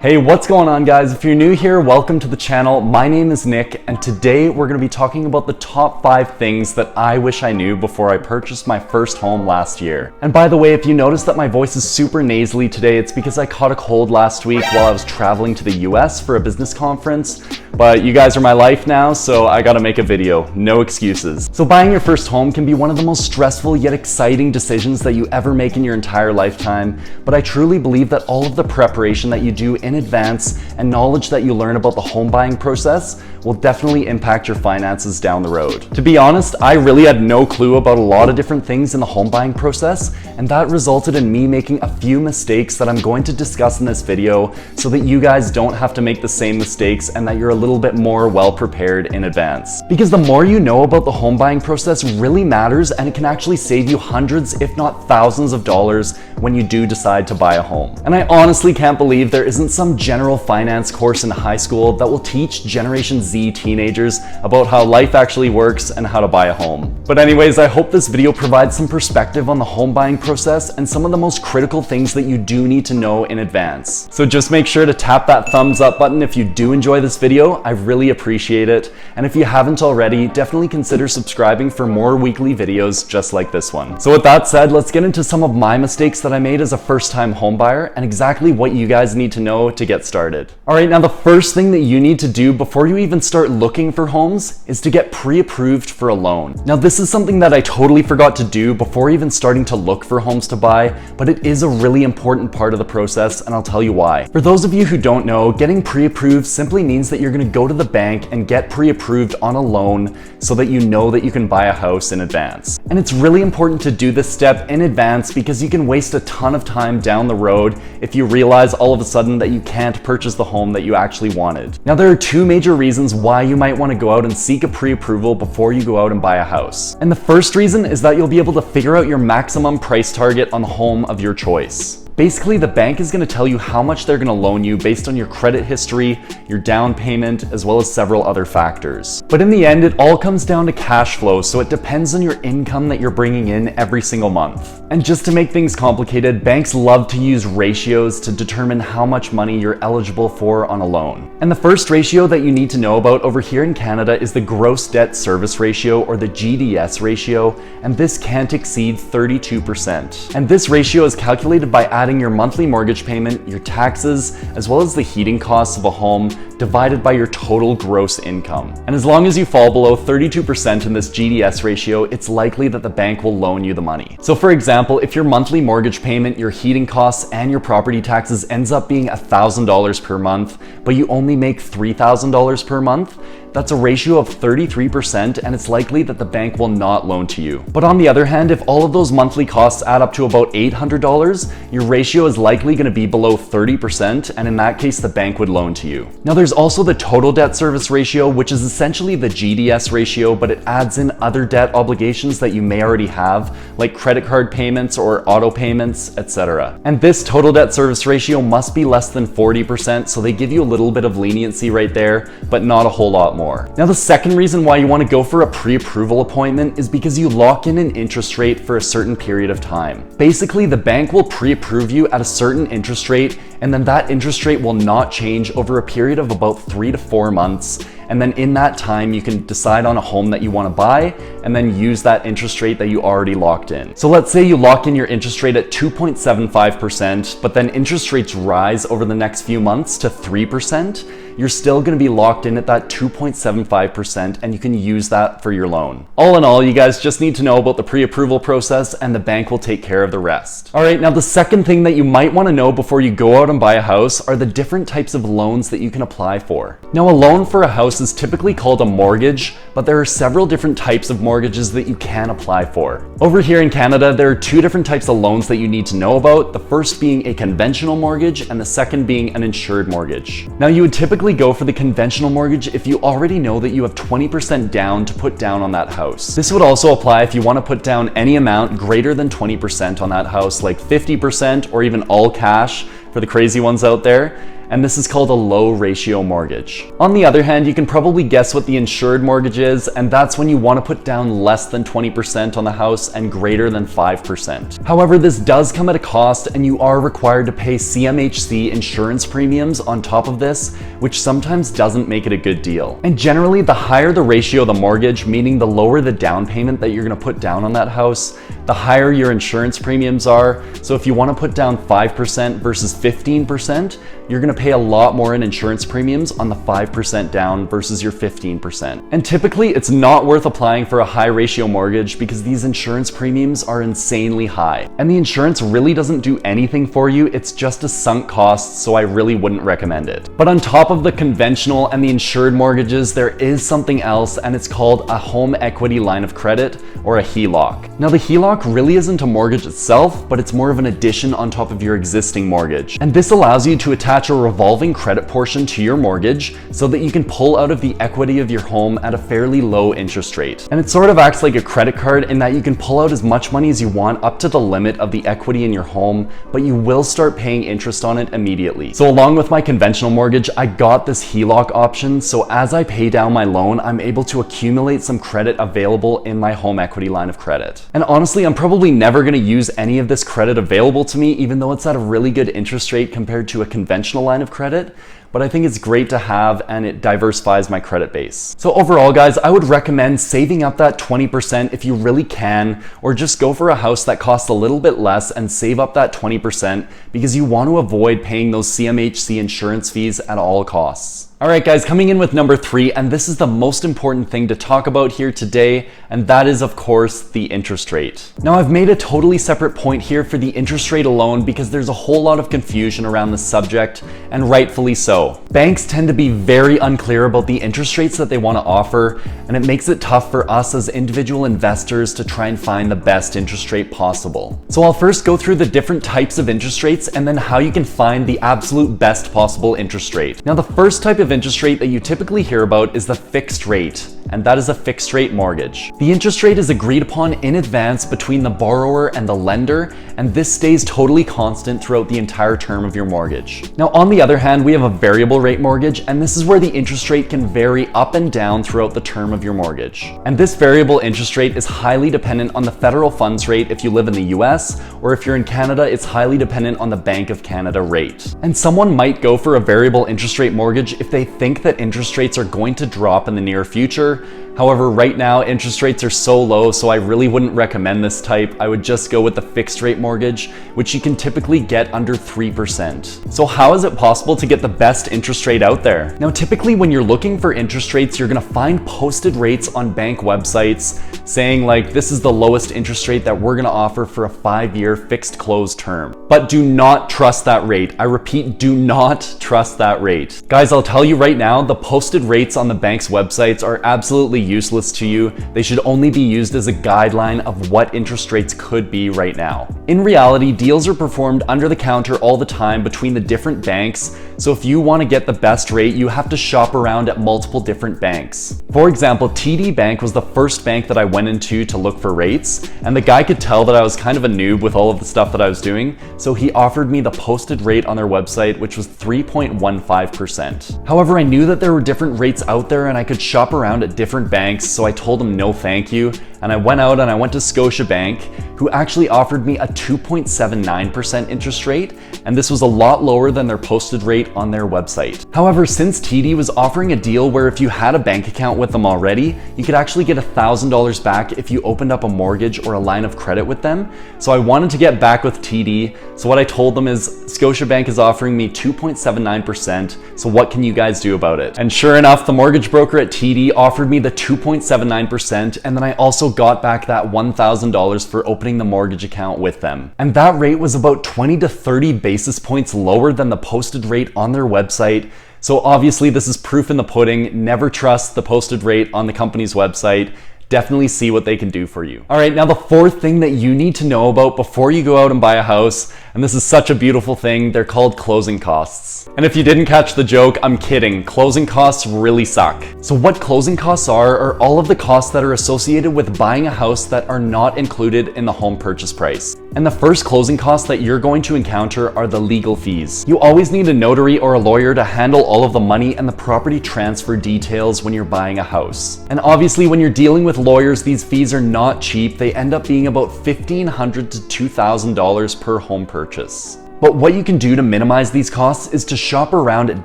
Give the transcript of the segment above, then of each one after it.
Hey, what's going on guys? If you're new here, welcome to the channel. My name is Nick, and today we're going to be talking about the top 5 things that I wish I knew before I purchased my first home last year. And by the way, if you notice that my voice is super nasally today, it's because I caught a cold last week while I was traveling to the US for a business conference. But you guys are my life now, so I gotta make a video. No excuses. So buying your first home can be one of the most stressful yet exciting decisions that you ever make in your entire lifetime. But I truly believe that all of the preparation that you do in advance and knowledge that you learn about the home buying process will definitely impact your finances down the road. To be honest, I really had no clue about a lot of different things in the home buying process, and that resulted in me making a few mistakes that I'm going to discuss in this video so that you guys don't have to make the same mistakes and that you're a little bit more well prepared in advance. Because the more you know about the home buying process really matters, and it can actually save you hundreds if not thousands of dollars when you do decide to buy a home. And I honestly can't believe there isn't some general finance course in high school that will teach Generation Z teenagers about how life actually works and how to buy a home. But anyways, I hope this video provides some perspective on the home buying process and some of the most critical things that you do need to know in advance. So just make sure to tap that thumbs up button if you do enjoy this video. I really appreciate it. And if you haven't already, definitely consider subscribing for more weekly videos just like this one. So with that said, let's get into some of my mistakes that I made as a first-time home buyer and exactly what you guys need to know to get started. All right, now the first thing that you need to do before you even start looking for homes is to get pre-approved for a loan. Now this is something that I totally forgot to do before even starting to look for homes to buy, but it is a really important part of the process, and I'll tell you why. For those of you who don't know, getting pre-approved simply means that you're going to go to the bank and get pre-approved on a loan so that you know that you can buy a house in advance. And it's really important to do this step in advance because you can waste a ton of time down the road if you realize all of a sudden that you can't purchase the home that you actually wanted. Now there are 2 major reasons why you might want to go out and seek a pre-approval before you go out and buy a house. And the first reason is that you'll be able to figure out your maximum price target on the home of your choice. Basically, the bank is going to tell you how much they're going to loan you based on your credit history, your down payment, as well as several other factors. But in the end, it all comes down to cash flow, so it depends on your income that you're bringing in every single month. And just to make things complicated, banks love to use ratios to determine how much money you're eligible for on a loan. And the first ratio that you need to know about over here in Canada is the gross debt service ratio, or the GDS ratio, and this can't exceed 32%. And this ratio is calculated by adding your monthly mortgage payment, your taxes, as well as the heating costs of a home divided by your total gross income. And as long as you fall below 32% in this GDS ratio, it's likely that the bank will loan you the money. So for example, if your monthly mortgage payment, your heating costs, and your property taxes ends up being $1,000 per month, but you only make $3,000 per month, that's a ratio of 33%, and it's likely that the bank will not loan to you. But on the other hand, if all of those monthly costs add up to about $800, your ratio is likely going to be below 30%, and in that case, the bank would loan to you. Now there's also the total debt service ratio, which is essentially the GDS ratio, but it adds in other debt obligations that you may already have, like credit card payments or auto payments, etc. And this total debt service ratio must be less than 40%, so they give you a little bit of leniency right there, but not a whole lot more. Now the second reason why you want to go for a pre-approval appointment is because you lock in an interest rate for a certain period of time. Basically, the bank will pre-approve you at a certain interest rate, and then that interest rate will not change over a period of about 3 to 4 months. And then in that time, you can decide on a home that you want to buy and then use that interest rate that you already locked in. So let's say you lock in your interest rate at 2.75%, but then interest rates rise over the next few months to 3%. You're still going to be locked in at that 2.75%, and you can use that for your loan. All in all, you guys just need to know about the pre-approval process, and the bank will take care of the rest. All right, now the second thing that you might want to know before you go out and buy a house are the different types of loans that you can apply for. Now, a loan for a house is typically called a mortgage, but there are several different types of mortgages that you can apply for. Over here in Canada, there are 2 different types of loans that you need to know about, the first being a conventional mortgage and the second being an insured mortgage. Now, you would typically go for the conventional mortgage if you already know that you have 20% down to put down on that house. This would also apply if you want to put down any amount greater than 20% on that house, like 50% or even all cash for the crazy ones out there. and this is called a low ratio mortgage. On the other hand, you can probably guess what the insured mortgage is, and that's when you want to put down less than 20% on the house and greater than 5%. However, this does come at a cost, and you are required to pay CMHC insurance premiums on top of this, which sometimes doesn't make it a good deal. And generally, the higher the ratio of the mortgage, meaning the lower the down payment that you're going to put down on that house, the higher your insurance premiums are. So if you want to put down 5% versus 15%, you're going to pay a lot more in insurance premiums on the 5% down versus your 15%. And typically, it's not worth applying for a high ratio mortgage because these insurance premiums are insanely high. And the insurance really doesn't do anything for you, it's just a sunk cost, so I really wouldn't recommend it. But on top of the conventional and the insured mortgages, there is something else, and it's called a home equity line of credit, or a HELOC. Now, the HELOC really isn't a mortgage itself, but it's more of an addition on top of your existing mortgage. And this allows you to attach a revolving credit portion to your mortgage so that you can pull out of the equity of your home at a fairly low interest rate. And it sort of acts like a credit card in that you can pull out as much money as you want up to the limit of the equity in your home, but you will start paying interest on it immediately. So along with my conventional mortgage, I got this HELOC option, so as I pay down my loan, I'm able to accumulate some credit available in my home equity line of credit. And honestly, I'm probably never going to use any of this credit available to me, even though it's at a really good interest rate compared to a conventional line of credit. But I think it's great to have, and it diversifies my credit base. So overall, guys, I would recommend saving up that 20% if you really can, or just go for a house that costs a little bit less and save up that 20% because you want to avoid paying those CMHC insurance fees at all costs. All right, guys, coming in with number 3, and this is the most important thing to talk about here today, and that is, of course, the interest rate. Now, I've made a totally separate point here for the interest rate alone because there's a whole lot of confusion around the subject, and rightfully so. Banks tend to be very unclear about the interest rates that they want to offer, and it makes it tough for us as individual investors to try and find the best interest rate possible. So I'll first go through the different types of interest rates and then how you can find the absolute best possible interest rate. Now, the first type of interest rate that you typically hear about is the fixed rate, and that is a fixed rate mortgage. The interest rate is agreed upon in advance between the borrower and the lender, and this stays totally constant throughout the entire term of your mortgage. Now, on the other hand, we have a variable rate mortgage, and this is where the interest rate can vary up and down throughout the term of your mortgage. And this variable interest rate is highly dependent on the federal funds rate if you live in the US, or if you're in Canada, it's highly dependent on the Bank of Canada rate. And someone might go for a variable interest rate mortgage if they think that interest rates are going to drop in the near future. However, right now interest rates are so low, so I really wouldn't recommend this type. I would just go with the fixed rate mortgage, which you can typically get under 3%. So how is it possible to get the best interest rate out there? Now, typically when you're looking for interest rates, you're gonna find posted rates on bank websites saying like, this is the lowest interest rate that we're gonna offer for a 5-year fixed close term. But do not trust that rate. I repeat, do not trust that rate. Guys, I'll tell you right now, the posted rates on the bank's websites are absolutely useless to you. They should only be used as a guideline of what interest rates could be right now. In reality, deals are performed under the counter all the time between the different banks, so if you want to get the best rate, you have to shop around at multiple different banks. For example, TD Bank was the first bank that I went into to look for rates, and the guy could tell that I was kind of a noob with all of the stuff that I was doing, so he offered me the posted rate on their website, which was 3.15%. However, I knew that there were different rates out there and I could shop around at different banks, so I told them no thank you, and I went out and I went to Scotiabank, who actually offered me a 2.79% interest rate, and this was a lot lower than their posted rate on their website. However, since TD was offering a deal where if you had a bank account with them already, you could actually get $1,000 back if you opened up a mortgage or a line of credit with them. So I wanted to get back with TD, so what I told them is, Scotiabank is offering me 2.79%, so what can you guys do about it? And sure enough, the mortgage broker at TD offered me the 2.79%, and then I also got back that $1,000 for opening the mortgage account with them. And that rate was about 20 to 30 basis points lower than the posted rate on their website. So obviously this is proof in the pudding. Never trust the posted rate on the company's website. Definitely see what they can do for you. All right, now the fourth thing that you need to know about before you go out and buy a house, And this is such a beautiful thing. They're called closing costs. And if you didn't catch the joke, I'm kidding. Closing costs really suck. So what closing costs are all of the costs that are associated with buying a house that are not included in the home purchase price. And the first closing costs that you're going to encounter are the legal fees. You always need a notary or a lawyer to handle all of the money and the property transfer details when you're buying a house. And obviously when you're dealing with lawyers, these fees are not cheap. They end up being about $1,500 to $2,000 per home purchase. But what you can do to minimize these costs is to shop around at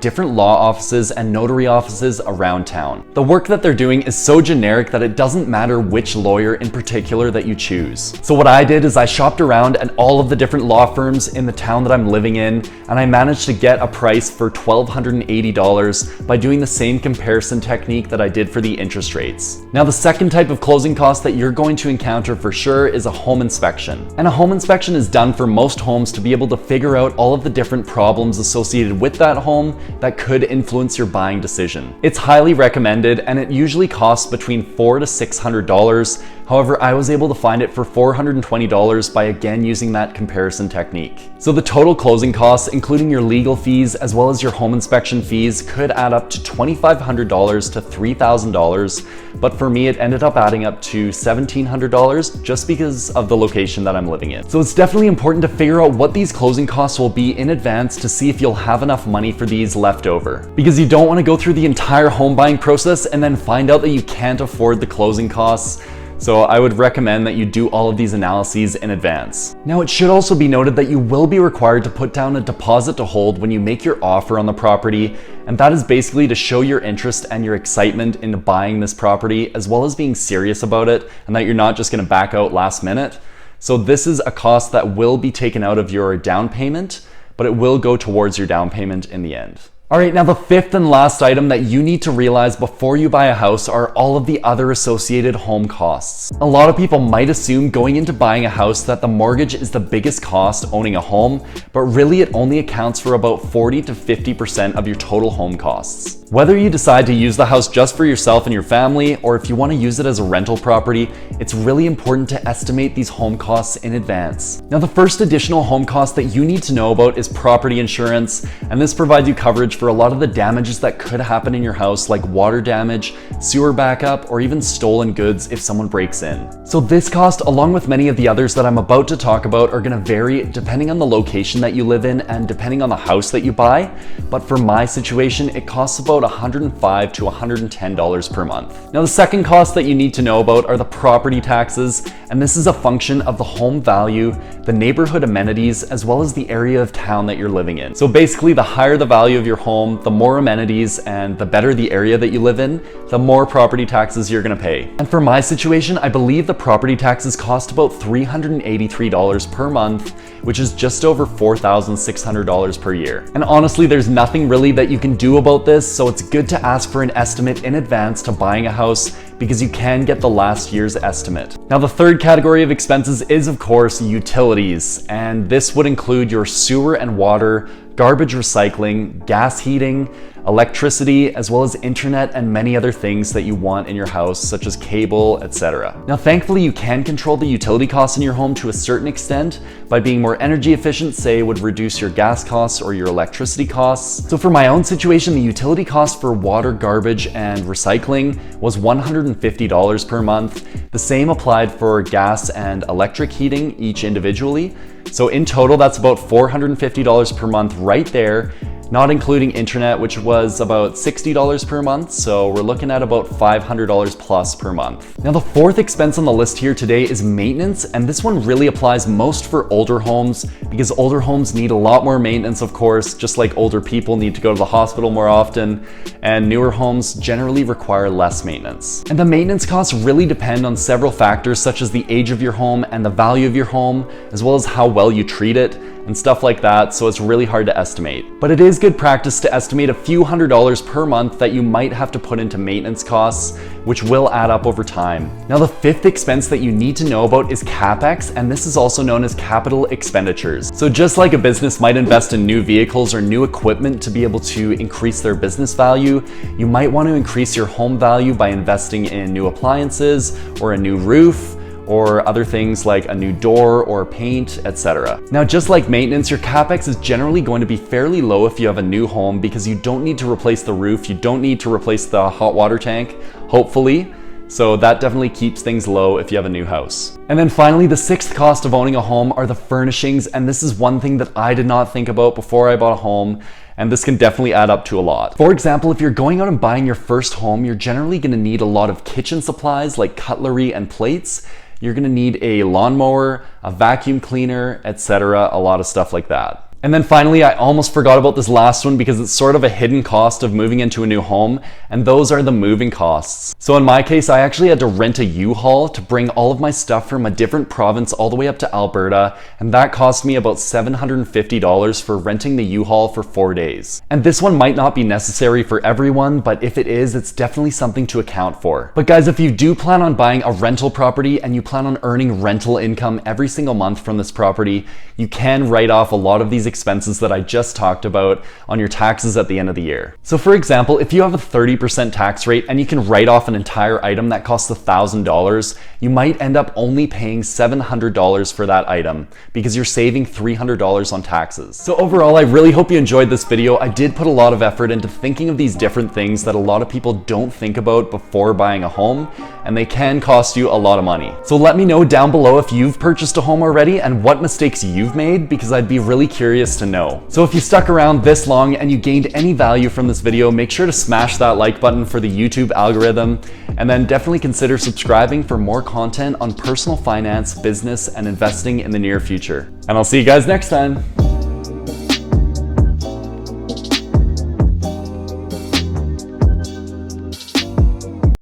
different law offices and notary offices around town. The work that they're doing is so generic that it doesn't matter which lawyer in particular that you choose. So what I did is I shopped around at all of the different law firms in the town that I'm living in, and I managed to get a price for $1,280 by doing the same comparison technique that I did for the interest rates. Now the second type of closing cost that you're going to encounter for sure is a home inspection. And a home inspection is done for most homes to be able to figure out all of the different problems associated with that home that could influence your buying decision. It's highly recommended and it usually costs between $400 to $600. However, I was able to find it for $420 by again using that comparison technique. So the total closing costs, including your legal fees as well as your home inspection fees, could add up to $2,500 to $3,000, but for me it ended up adding up to $1,700 just because of the location that I'm living in. So it's definitely important to figure out what these closing costs will be in advance to see if you'll have enough money for these left over. Because you don't want to go through the entire home buying process and then find out that you can't afford the closing costs. So I would recommend that you do all of these analyses in advance. Now it should also be noted that you will be required to put down a deposit to hold when you make your offer on the property, and that is basically to show your interest and your excitement into buying this property, as well as being serious about it and that you're not just going to back out last minute. So this is a cost that will be taken out of your down payment, but it will go towards your down payment in the end. Alright, now the fifth and last item that you need to realize before you buy a house are all of the other associated home costs. A lot of people might assume going into buying a house that the mortgage is the biggest cost owning a home, but really it only accounts for about 40 to 50% of your total home costs. Whether you decide to use the house just for yourself and your family, or if you want to use it as a rental property, it's really important to estimate these home costs in advance. Now the first additional home cost that you need to know about is property insurance, and this provides you coverage for a lot of the damages that could happen in your house, like water damage, sewer backup, or even stolen goods if someone breaks in. So this cost, along with many of the others that I'm about to talk about, are going to vary depending on the location that you live in and depending on the house that you buy. But for my situation, it costs about $105 to $110 per month. Now the second cost that you need to know about are the property taxes, and this is a function of the home value, the neighborhood amenities, as well as the area of town that you're living in. So basically, the higher the value of your home, the more amenities and the better the area that you live in, the more property taxes you're gonna pay. And for my situation, I believe the property taxes cost about $383 per month, which is just over $4,600 per year. And honestly, there's nothing really that you can do about this, so it's good to ask for an estimate in advance to buying a house because you can get the last year's estimate. Now the third category of expenses is of course utilities, and this would include your sewer and water, garbage recycling, gas heating, electricity, as well as internet and many other things that you want in your house, such as cable, etc. Now thankfully you can control the utility costs in your home to a certain extent by being more energy efficient, say would reduce your gas costs or your electricity costs. So for my own situation, the utility cost for water, garbage, and recycling was $150 per month. The same applied for gas and electric heating, each individually. So in total, that's about $450 per month right there, not including internet, which was about $60 per month, so we're looking at about $500 plus per month. Now the fourth expense on the list here today is maintenance, and this one really applies most for older homes because older homes need a lot more maintenance, of course, just like older people need to go to the hospital more often, and newer homes generally require less maintenance. And the maintenance costs really depend on several factors such as the age of your home and the value of your home, as well as how well you treat it and stuff like that, so it's really hard to estimate. But it is good practice to estimate a few $100s per month that you might have to put into maintenance costs, which will add up over time. Now the fifth expense that you need to know about is CapEx, and this is also known as capital expenditures. So just like a business might invest in new vehicles or new equipment to be able to increase their business value, you might want to increase your home value by investing in new appliances or a new roof, or other things like a new door or paint, etc. Now, just like maintenance, your CapEx is generally going to be fairly low if you have a new home because you don't need to replace the roof, you don't need to replace the hot water tank, hopefully. So that definitely keeps things low if you have a new house. And then finally, the sixth cost of owning a home are the furnishings, and this is one thing that I did not think about before I bought a home, and this can definitely add up to a lot. For example, if you're going out and buying your first home, you're generally gonna need a lot of kitchen supplies like cutlery and plates. You're gonna need a lawnmower, a vacuum cleaner, etc., a lot of stuff like that. And then finally, I almost forgot about this last one because it's sort of a hidden cost of moving into a new home, and those are the moving costs. So in my case, I actually had to rent a U-Haul to bring all of my stuff from a different province all the way up to Alberta, and that cost me about $750 for renting the U-Haul for 4 days. And this one might not be necessary for everyone, but if it is, it's definitely something to account for. But guys, if you do plan on buying a rental property and you plan on earning rental income every single month from this property, you can write off a lot of these expenses that I just talked about on your taxes at the end of the year. So for example, if you have a 30% tax rate and you can write off an entire item that costs $1,000, you might end up only paying $700 for that item because you're saving $300 on taxes. So overall, I really hope you enjoyed this video. I did put a lot of effort into thinking of these different things that a lot of people don't think about before buying a home, and they can cost you a lot of money. So let me know down below if you've purchased a home already and what mistakes you've made, because I'd be really curious to know. So if you stuck around this long and you gained any value from this video, make sure to smash that like button for the YouTube algorithm, and then definitely consider subscribing for more content on personal finance, business, and investing in the near future. And I'll see you guys next time.